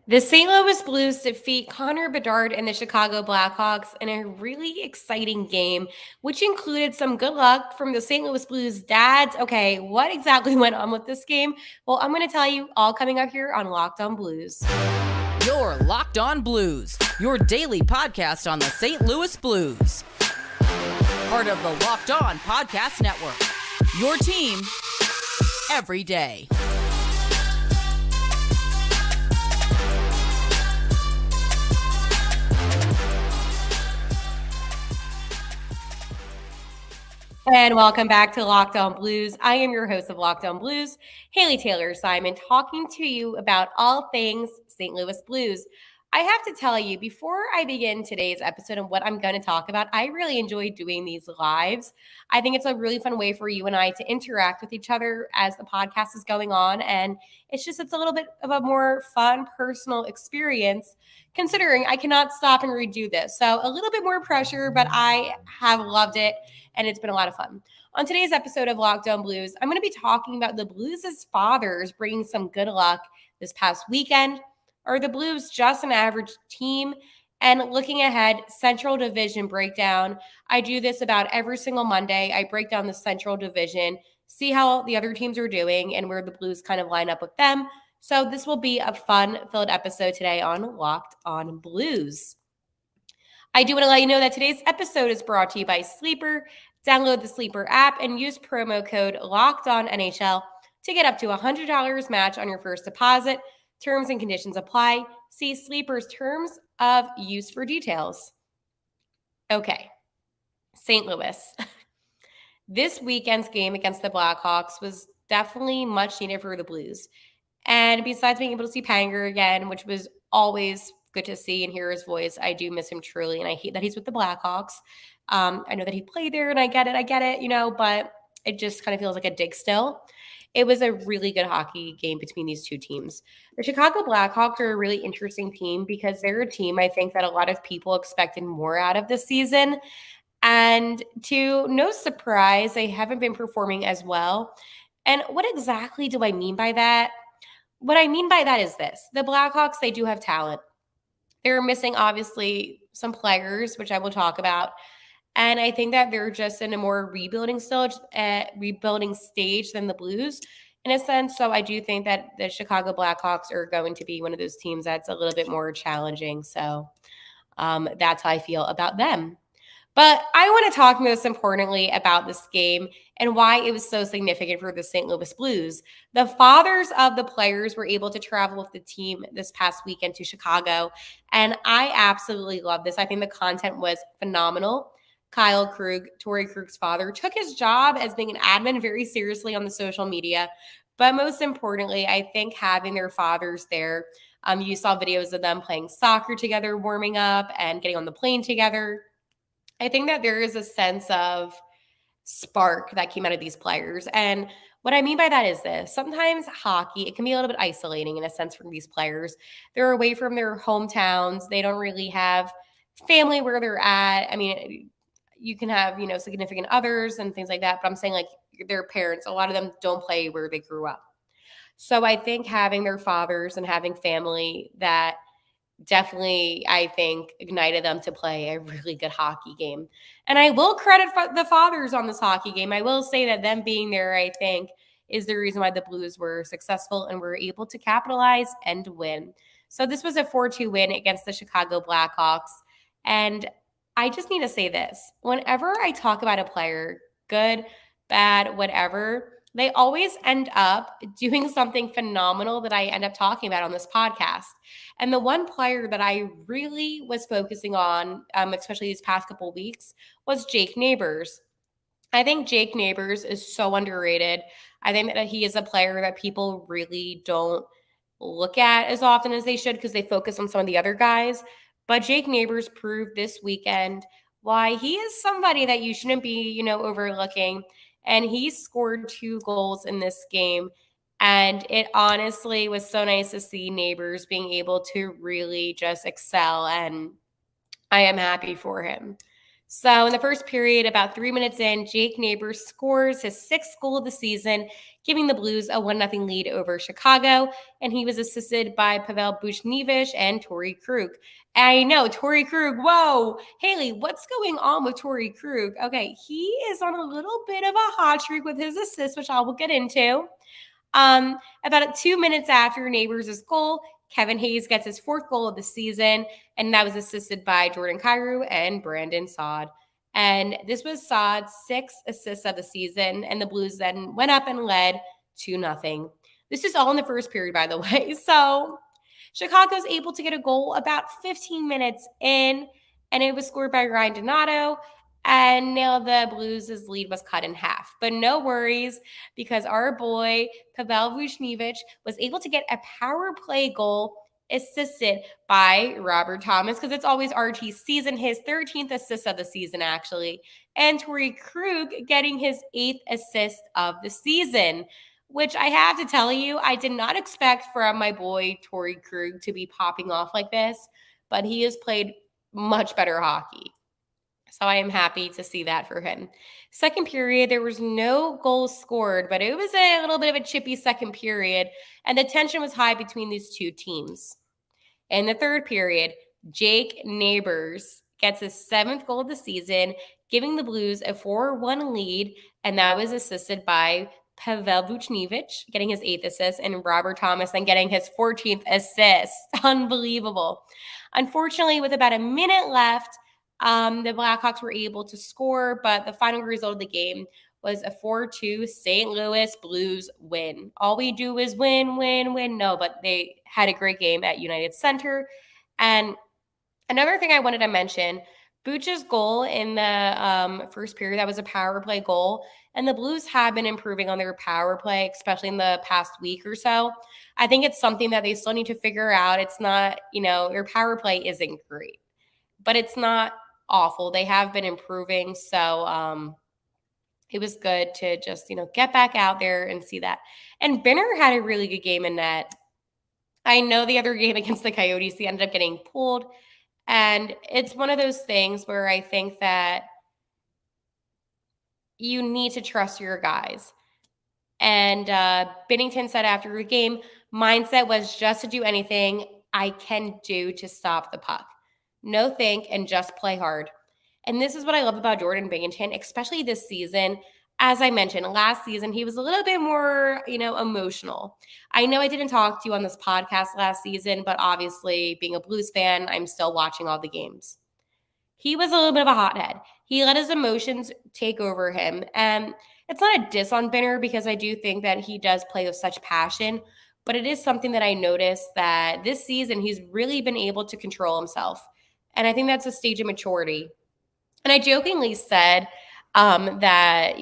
The St. Louis Blues defeat Connor Bedard and the Chicago Blackhawks in a really exciting game, which included some good luck from the St. Louis Blues dads. Okay, what exactly went on with this game? Well, I'm going to tell you all coming up here on Locked On Blues. You're Locked On Blues, your daily podcast on the St. Louis Blues. Part of the Locked On Podcast Network, your team every day. And welcome back to Locked On Blues. I am your host of Locked On Blues, Haley Taylor Simon, talking to you about all things St. Louis Blues. I have to tell you, before I begin today's episode and what I'm going to talk about, I really enjoy doing these lives. I think it's a really fun way for you and I to interact with each other as the podcast is going on. And it's a little bit of a more fun, personal experience, considering I cannot stop and redo this. So a little bit more pressure, but I have loved it. And it's been a lot of fun. On today's episode of Locked On Blues, I'm going to be talking about the Blues' fathers bringing some good luck this past weekend. Are the Blues just an average team? And looking ahead, Central Division breakdown. I do this about every single Monday. I break down the Central Division, see how the other teams are doing and where the Blues kind of line up with them. So this will be a fun-filled episode today on Locked On Blues. I do want to let you know that today's episode is brought to you by Sleeper. Download the Sleeper app and use promo code LOCKEDONNHL to get up to $100 match on your first deposit. Terms and conditions apply. See Sleeper's terms of use for details. Okay, St. Louis. This weekend's game against the Blackhawks was definitely much needed for the Blues. And besides being able to see Panger again, which was always good to see and hear his voice, I do miss him truly, and I hate that he's with the Blackhawks. I know that he played there, and I get it, but it just kind of feels like a dig still. It was a really good hockey game between these two teams. The Chicago Blackhawks are a really interesting team because they're a team I think that a lot of people expected more out of this season. And to no surprise, they haven't been performing as well. And what exactly do I mean by that? What I mean by that is this. The Blackhawks, they do have talent. They're missing, obviously, some players, which I will talk about. And I think that they're just in a more rebuilding stage than the Blues in a sense. So I do think that the Chicago Blackhawks are going to be one of those teams that's a little bit more challenging. So that's how I feel about them. But I want to talk most importantly about this game and why it was so significant for the St. Louis Blues. The fathers of the players were able to travel with the team this past weekend to Chicago, and I absolutely love this. I think the content was phenomenal. Kyle Krug, Torrey Krug's father, took his job as being an admin very seriously on the social media. But most importantly, I think having their fathers there, you saw videos of them playing soccer together, warming up, and getting on the plane together. I think that there is a sense of spark that came out of these players. And what I mean by that is this. Sometimes hockey, it can be a little bit isolating in a sense from these players. They're away from their hometowns. They don't really have family where they're at. I mean, you can have, significant others and things like that. But I'm saying like their parents, a lot of them don't play where they grew up. So I think having their fathers and having family that definitely, I think, ignited them to play a really good hockey game. And I will credit the fathers on this hockey game. I will say that them being there, I think, is the reason why the Blues were successful and were able to capitalize and win. So this was a 4-2 win against the Chicago Blackhawks. And I just need to say this. Whenever I talk about a player, good, bad, whatever, they always end up doing something phenomenal that I end up talking about on this podcast. And the one player that I really was focusing on, especially these past couple of weeks, was Jake Neighbors. I think Jake Neighbors is so underrated. I think that he is a player that people really don't look at as often as they should because they focus on some of the other guys. But Jake Neighbors proved this weekend why he is somebody that you shouldn't be, overlooking. And he scored 2 goals in this game. And it honestly was so nice to see Neighbors being able to really just excel. And I am happy for him. So in the first period, about 3 minutes in, Jake Neighbors scores his 6th goal of the season, giving the Blues a 1-0 lead over Chicago, and he was assisted by Pavel Buchnevich and Torrey Krug. I know, Torrey Krug, whoa! Haley, what's going on with Torrey Krug? Okay, he is on a little bit of a hot streak with his assists, which I will get into. About 2 minutes after Neighbors' goal, Kevin Hayes gets his 4th goal of the season, and that was assisted by Jordan Kyrou and Brandon Saad. And this was Saad's 6th assist of the season, and the Blues then went up and led 2-0. This is all in the first period, by the way. So Chicago's able to get a goal about 15 minutes in, and it was scored by Ryan Donato. And now the Blues' lead was cut in half. But no worries, because our boy Pavel Buchnevich was able to get a power play goal assisted by Robert Thomas, because it's always RT's season, his 13th assist of the season, actually. And Torrey Krug getting his 8th assist of the season, which I have to tell you, I did not expect from my boy Torrey Krug to be popping off like this, but he has played much better hockey. So I am happy to see that for him. Second period, there was no goals scored, but it was a little bit of a chippy second period, and the tension was high between these two teams. In the third period, Jake Neighbors gets his 7th goal of the season, giving the Blues a 4-1 lead, and that was assisted by Pavel Buchnevich getting his 8th assist, and Robert Thomas then getting his 14th assist. Unbelievable. Unfortunately, with about a minute left, the Blackhawks were able to score, but the final result of the game was a 4-2 St. Louis Blues win. All we do is win, win, win. No, but they had a great game at United Center. And another thing I wanted to mention, Buch's goal in the first period, that was a power play goal. And the Blues have been improving on their power play, especially in the past week or so. I think it's something that they still need to figure out. It's not, their power play isn't great, but it's not awful. They have been improving. So it was good to just, get back out there and see that. And Benner had a really good game in net. I know the other game against the Coyotes, he ended up getting pulled. And it's one of those things where I think that you need to trust your guys. And Binnington said after the game, mindset was just to do anything I can do to stop the puck. No think and just play hard. And this is what I love about Jordan Binnington, especially this season. As I mentioned, last season, he was a little bit more, emotional. I know I didn't talk to you on this podcast last season, but obviously being a Blues fan, I'm still watching all the games. He was a little bit of a hothead. He let his emotions take over him. And it's not a diss on Benner, because I do think that he does play with such passion, but it is something that I noticed that this season he's really been able to control himself. And I think that's a stage of maturity. And I jokingly said that,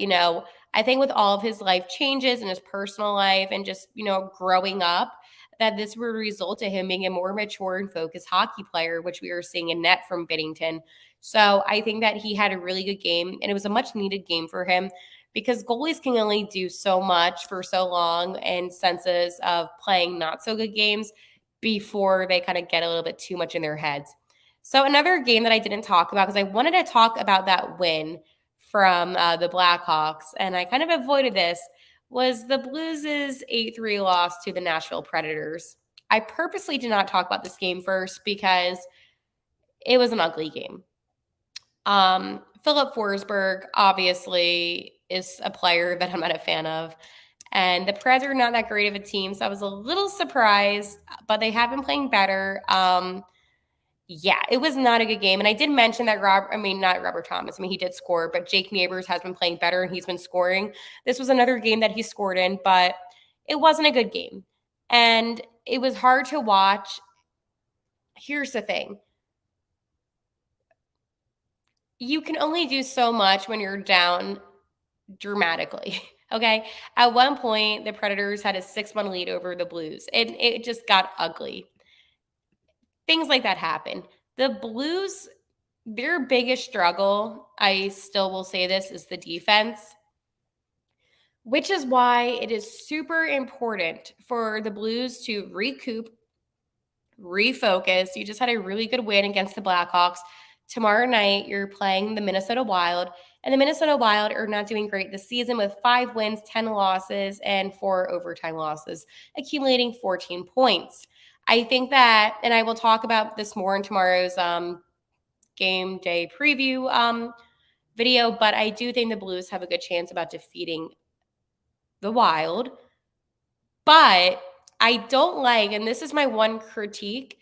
I think with all of his life changes in his personal life and just, growing up, that this would result to him being a more mature and focused hockey player, which we are seeing in net from Binnington. So I think that he had a really good game, and it was a much needed game for him, because goalies can only do so much for so long in senses of playing not so good games before they kind of get a little bit too much in their heads. So another game that I didn't talk about, because I wanted to talk about that win from the Blackhawks, and I kind of avoided this, was the Blues' 8-3 loss to the Nashville Predators. I purposely did not talk about this game first because it was an ugly game. Philip Forsberg obviously is a player that I'm not a fan of, and the Preds are not that great of a team, so I was a little surprised, but they have been playing better. Yeah, it was not a good game. And I did mention that not Robert Thomas. He did score, but Jake Neighbors has been playing better and he's been scoring. This was another game that he scored in, but it wasn't a good game. And it was hard to watch. Here's the thing. You can only do so much when you're down dramatically. Okay. At one point, the Predators had a 6-1 lead over the Blues, and it just got ugly. Things like that happen. The Blues, their biggest struggle, I still will say this, is the defense, which is why it is super important for the Blues to recoup, refocus. You just had a really good win against the Blackhawks Tomorrow night, you're playing the Minnesota Wild, and the Minnesota Wild are not doing great this season with 5 wins, 10 losses, and 4 overtime losses, accumulating 14 points. I think that, and I will talk about this more in tomorrow's game day preview video, but I do think the Blues have a good chance about defeating the Wild. But I don't like, and this is my one critique,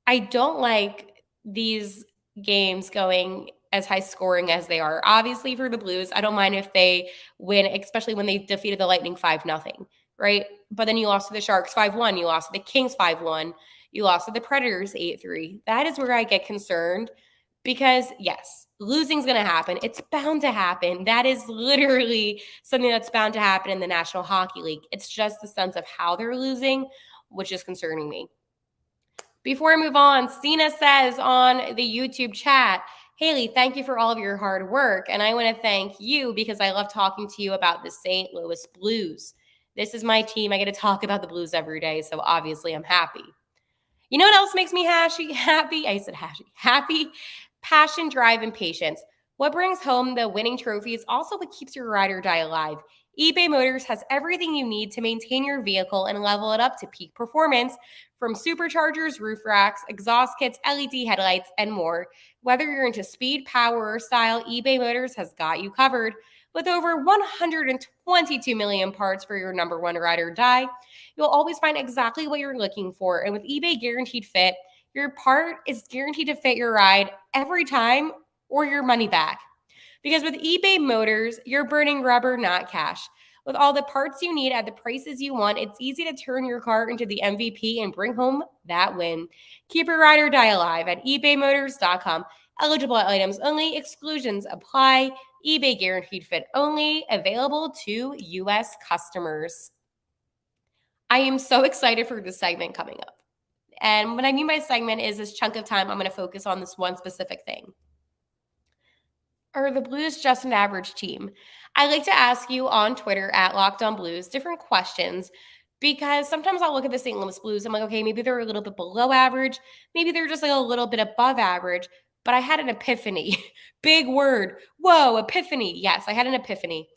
I don't like these games going as high scoring as they are. Obviously, for the Blues, I don't mind if they win, especially when they defeated the Lightning 5-0, right? But then you lost to the Sharks 5-1, you lost to the Kings 5-1, you lost to the Predators 8-3. That is where I get concerned because, yes, losing's going to happen. It's bound to happen. That is literally something that's bound to happen in the National Hockey League. It's just the sense of how they're losing, which is concerning me. Before I move on, Cena says on the YouTube chat, Haley, thank you for all of your hard work. And I want to thank you because I love talking to you about the St. Louis Blues. This is my team. I get to talk about the Blues every day, so obviously I'm happy. You know what else makes me happy? I said happy. Passion, drive, and patience. What brings home the winning trophy is also what keeps your ride or die alive. eBay Motors has everything you need to maintain your vehicle and level it up to peak performance, from superchargers, roof racks, exhaust kits, LED headlights, and more. Whether you're into speed, power, or style, eBay Motors has got you covered. With over 122 million parts for your number one ride or die, you'll always find exactly what you're looking for. And with eBay Guaranteed Fit, your part is guaranteed to fit your ride every time or your money back. Because with eBay Motors, you're burning rubber, not cash. With all the parts you need at the prices you want, it's easy to turn your car into the MVP and bring home that win. Keep your ride or die alive at ebaymotors.com. Eligible items only. Exclusions apply. eBay Guaranteed Fit only. Available to U.S. customers. I am so excited for this segment coming up. And what I mean by segment is this chunk of time I'm going to focus on this one specific thing. Are the Blues just an average team? I like to ask you on Twitter at Locked On Blues different questions because sometimes I'll look at the St. Louis Blues. I'm like, okay, maybe they're a little bit below average. Maybe they're just like a little bit above average. But I had an epiphany. Big word. Whoa, epiphany. Yes, I had an epiphany.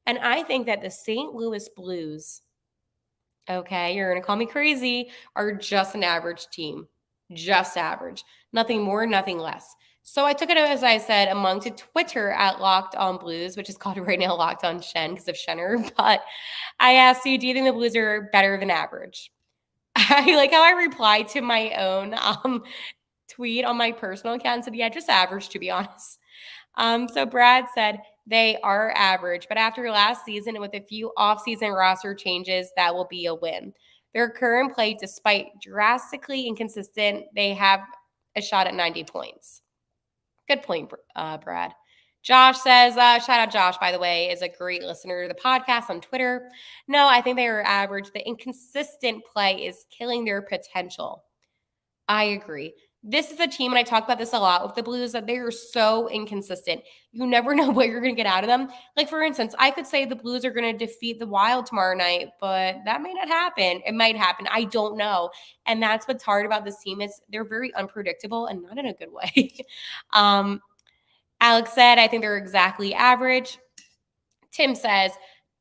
And I think that the St. Louis Blues, okay, you're going to call me crazy, are just an average team. Just average. Nothing more, nothing less. So I took it, as I said, among to Twitter at Locked On Blues, which is called right now Locked On Shen because of Shenner. But I asked you, do you think the Blues are better than average? I like how I replied to my own tweet on my personal account and said, yeah, just average, to be honest. So Brad said they are average, but after last season and with a few offseason roster changes, that will be a win. Their current play, despite drastically inconsistent, they have a shot at 90 points. Good point, Brad. Josh says, shout out Josh, by the way, is a great listener to the podcast on Twitter. No, I think they are average. The inconsistent play is killing their potential. I agree. This is a team, and I talk about this a lot with the Blues, that they are so inconsistent. You never know what you're going to get out of them. Like, for instance, I could say the Blues are going to defeat the Wild tomorrow night, but that may not happen. It might happen. I don't know. And that's what's hard about this team is they're very unpredictable and not in a good way. Alex said, I think they're exactly average. Tim says,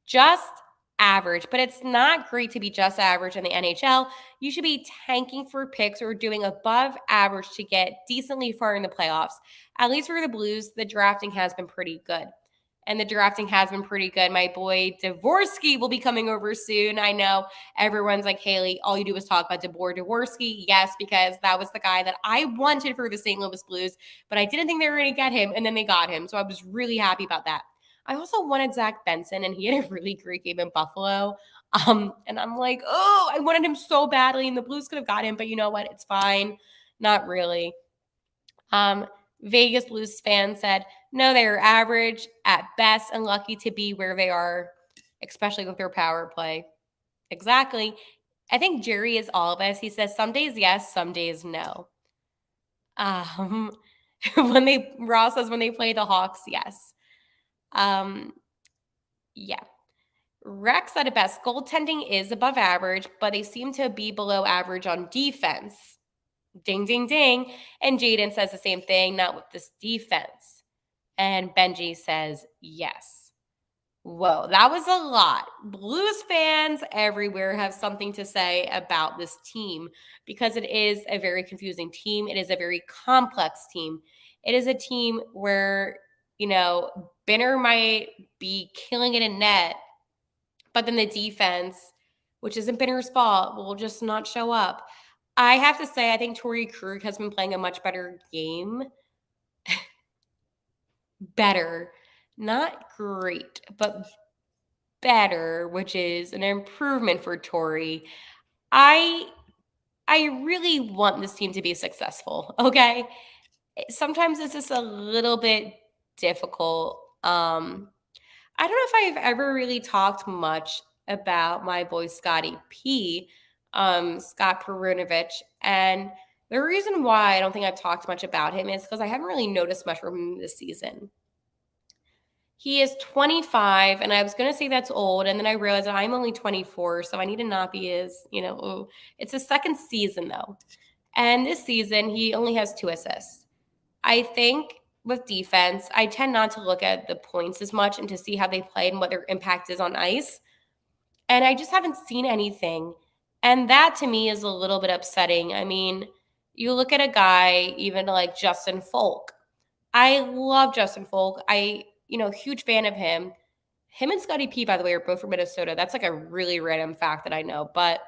just average, but it's not great to be just average in the NHL. You should be tanking for picks or doing above average to get decently far in the playoffs. At least for the Blues, the drafting has been pretty good. And the drafting has been pretty good. My boy Dvorsky will be coming over soon. I know everyone's like, Haley, all you do is talk about Dvorsky. Yes, because that was the guy that I wanted for the St. Louis Blues, but I didn't think they were going to get him, and then they got him. So I was really happy about that. I also wanted Zach Benson, and he had a really great game in Buffalo. And I'm like, oh, I wanted him so badly, and the Blues could have got him, but you know what? It's fine. Not really. Vegas Blues fan said, no, they are average at best and lucky to be where they are, especially with their power play. Exactly. I think Jerry is all of us. He says some days yes, some days no. Ross says when they play the Hawks, yes. Yeah. Rex said it best. Goaltending is above average, but they seem to be below average on defense. Ding, ding, ding. And Jaden says the same thing, not with this defense. And Benji says, yes. Whoa, that was a lot. Blues fans everywhere have something to say about this team because it is a very confusing team. It is a very complex team. It is a team where, Benner might be killing it in net, but then the defense, which isn't Benner's fault, will just not show up. I have to say, I think Torrey Krug has been playing a much better game. Better. Not great, but better, which is an improvement for Torrey. I really want this team to be successful, okay? Sometimes it's just a little bit difficult. I don't know if I've ever really talked much about my boy Scotty P, Scott Perunovich. And the reason why I don't think I've talked much about him is because I haven't really noticed much from him this season. He is 25, and I was going to say that's old, and then I realized I'm only 24, so I need to not be as, it's his second season, though. And this season, he only has 2 assists. I think with defense, I tend not to look at the points as much and to see how they played and what their impact is on ice. And I just haven't seen anything. And that to me is a little bit upsetting. I mean, you look at a guy, even like Justin Folk. I love Justin Folk. Huge fan of him. Him and Scotty P, by the way, are both from Minnesota. That's like a really random fact that I know. But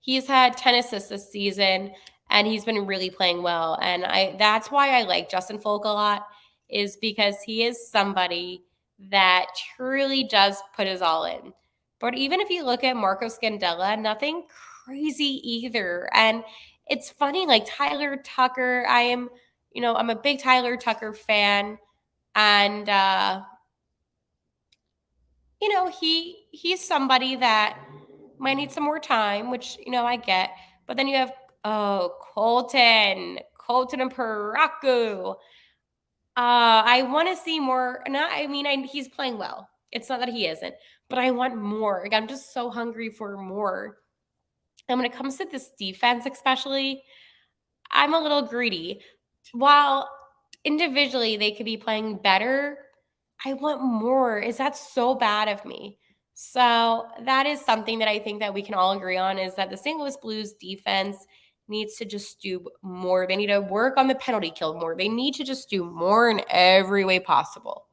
he's had 10 assists this season, and he's been really playing well. And that's why I like Justin Folk a lot, is because he is somebody that truly does put his all in. But even if you look at Marco Scandella, nothing crazy either. And it's funny, like Tyler Tucker, I'm a big Tyler Tucker fan. And, he's somebody that might need some more time, which, I get. But then you have, Colton and Paraku. I want to see more. He's playing well. It's not that he isn't, but I want more. Like, I'm just so hungry for more. And when it comes to this defense, especially, I'm a little greedy. While individually they could be playing better, I want more. Is that so bad of me? So that is something that I think that we can all agree on, is that the St. Louis Blues defense needs to just do more. They need to work on the penalty kill more. They need to just do more in every way possible.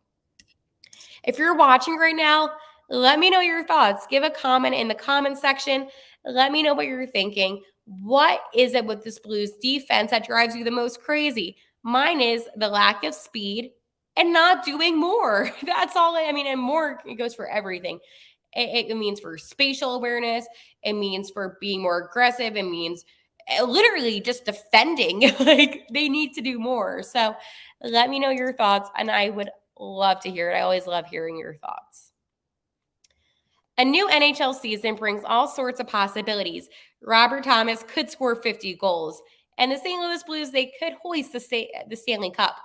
If you're watching right now, let me know your thoughts. Give a comment in the comment section. Let me know what you're thinking. What is it with this Blues defense that drives you the most crazy? Mine is the lack of speed and not doing more. That's all. And more, it goes for everything. It means for spatial awareness. It means for being more aggressive. It means literally just defending. Like, they need to do more. So let me know your thoughts, and I would love to hear it. I always love hearing your thoughts. A new NHL season brings all sorts of possibilities. Robert Thomas could score 50 goals, and the St. Louis Blues, they could hoist the Stanley Cup.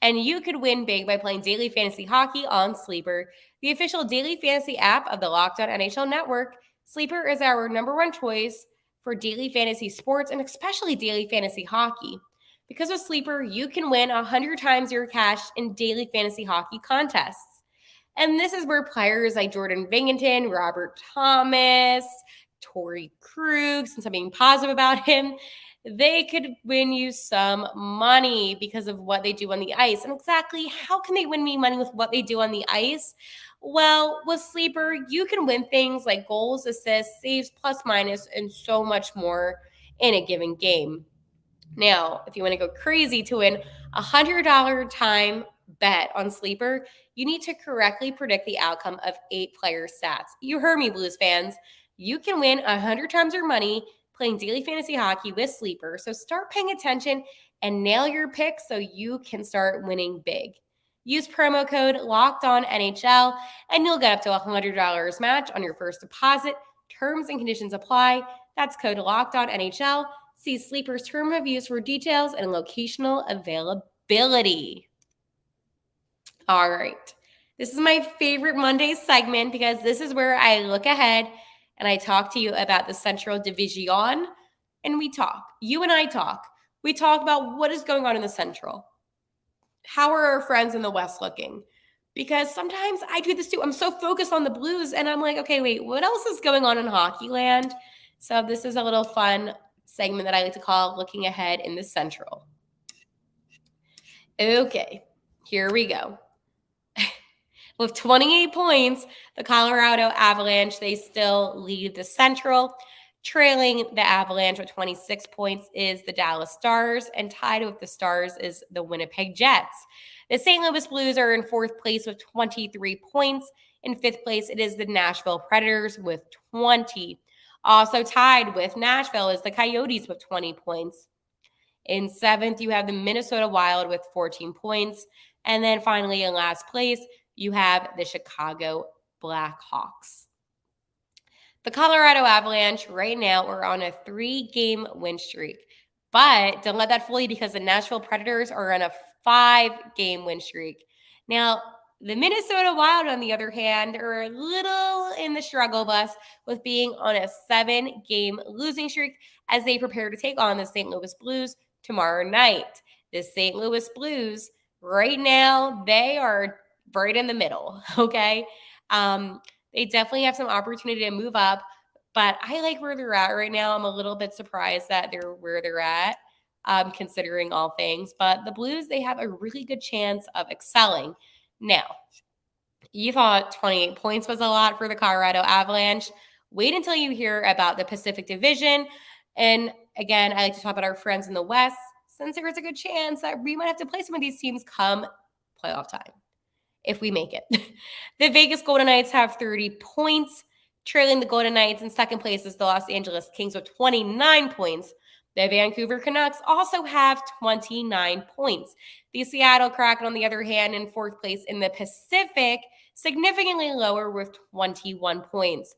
And you could win big by playing daily fantasy hockey on Sleeper, the official daily fantasy app of the Locked On NHL Network. Sleeper is our number one choice for daily fantasy sports, and especially daily fantasy hockey. Because with Sleeper, you can win 100 times your cash in daily fantasy hockey contests. And this is where players like Jordan Binghamton, Robert Thomas, Torrey Krug, since I'm being positive about him, they could win you some money because of what they do on the ice. And exactly how can they win me money with what they do on the ice? Well, with Sleeper, you can win things like goals, assists, saves, plus minus, and so much more in a given game. Now, if you want to go crazy to win a $100 time bet on Sleeper, you need to correctly predict the outcome of 8 player stats. You heard me, Blues fans. You can win 100 times your money playing daily fantasy hockey with Sleeper. So start paying attention and nail your picks so you can start winning big. Use promo code LOCKEDONNHL and you'll get up to $100 match on your first deposit. Terms and conditions apply. That's code LOCKEDONNHL. See Sleeper's term of use for details and locational availability. All right. This is my favorite Monday segment because this is where I look ahead and I talk to you about the Central Division and we talk. You and I talk. We talk about what is going on in the Central. How are our friends in the West looking? Because sometimes I do this too. I'm so focused on the Blues, and I'm like, okay, wait, what else is going on in hockey land? So this is a little fun segment that I like to call Looking Ahead in the Central. Okay, here we go. With 28 points, the Colorado Avalanche, they still lead the Central. Trailing the Avalanche with 26 points is the Dallas Stars, and tied with the Stars is the Winnipeg Jets. The St. Louis Blues are in fourth place with 23 points. In fifth place, it is the Nashville Predators with 20. Also tied with Nashville is the Coyotes with 20 points. In seventh, you have the Minnesota Wild with 14 points. And then finally, in last place, you have the Chicago Blackhawks. The Colorado Avalanche right now are on a 3-game win streak. But don't let that fool you, because the Nashville Predators are on a 5-game win streak. Now, the Minnesota Wild, on the other hand, are a little in the struggle bus with being on a 7-game losing streak as they prepare to take on the St. Louis Blues tomorrow night. The St. Louis Blues, right now, they are right in the middle, okay? They definitely have some opportunity to move up, but I like where they're at right now. I'm a little bit surprised that they're where they're at, considering all things. But the Blues, they have a really good chance of excelling. Now, you thought 28 points was a lot for the Colorado Avalanche. Wait until you hear about the Pacific Division. And again, I like to talk about our friends in the West, since there is a good chance that we might have to play some of these teams come playoff time, if we make it. The Vegas Golden Knights have 30 points. Trailing the Golden Knights in second place is the Los Angeles Kings with 29 points. The Vancouver Canucks also have 29 points. The Seattle Kraken, on the other hand, in fourth place in the Pacific, significantly lower with 21 points.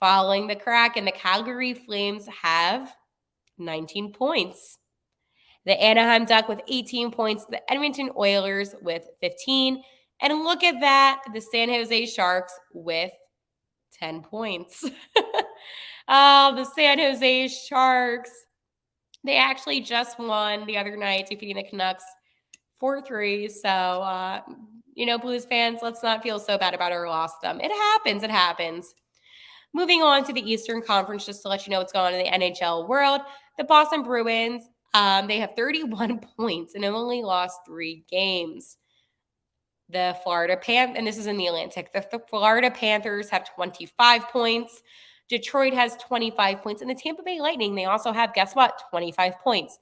Following the Kraken, the Calgary Flames have 19 points. The Anaheim Duck with 18 points. The Edmonton Oilers with 15. And look at that, the San Jose Sharks with 10 points. Oh, the San Jose Sharks. They actually just won the other night, defeating the Canucks 4-3. So, Blues fans, let's not feel so bad about our loss to them. It happens. It happens. Moving on to the Eastern Conference, just to let you know what's going on in the NHL world. The Boston Bruins, they have 31 points and have only lost 3 games. The Florida Panthers, and this is in the Atlantic, the Florida Panthers have 25 points. Detroit has 25 points. And the Tampa Bay Lightning, they also have, guess what, 25 points.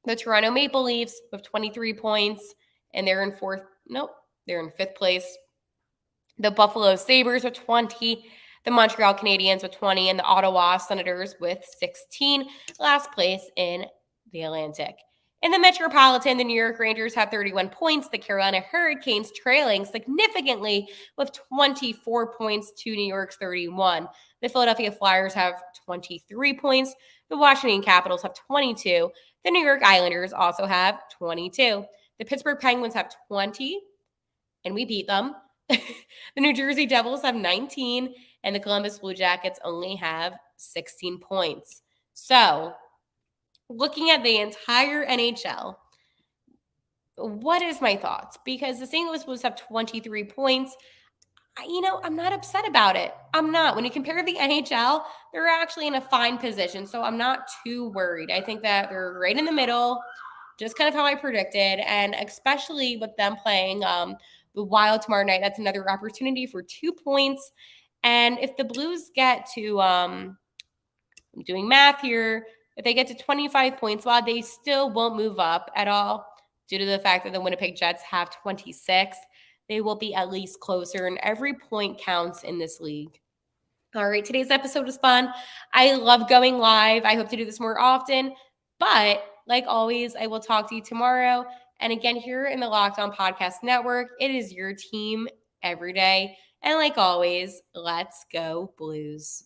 The Toronto Maple Leafs with 23 points, and they're in fifth place. The Buffalo Sabres with 20. The Montreal Canadiens with 20. And the Ottawa Senators with 16. Last place in the Atlantic. In the Metropolitan, the New York Rangers have 31 points. The Carolina Hurricanes trailing significantly with 24 points to New York's 31. The Philadelphia Flyers have 23 points. The Washington Capitals have 22. The New York Islanders also have 22. The Pittsburgh Penguins have 20, and we beat them. The New Jersey Devils have 19, and the Columbus Blue Jackets only have 16 points. So, looking at the entire NHL, what is my thoughts? Because the St. Louis Blues have 23 points. I'm not upset about it. I'm not. When you compare the NHL, they're actually in a fine position. So I'm not too worried. I think that they're right in the middle, just kind of how I predicted. And especially with them playing the Wild tomorrow night, that's another opportunity for 2 points. And if the Blues get to, I'm doing math here, if they get to 25 points, while they still won't move up at all due to the fact that the Winnipeg Jets have 26, they will be at least closer, and every point counts in this league. All right, today's episode was fun. I love going live. I hope to do this more often, but like always, I will talk to you tomorrow. And again, here in the Locked On Podcast Network, it is your team every day. And like always, let's go Blues.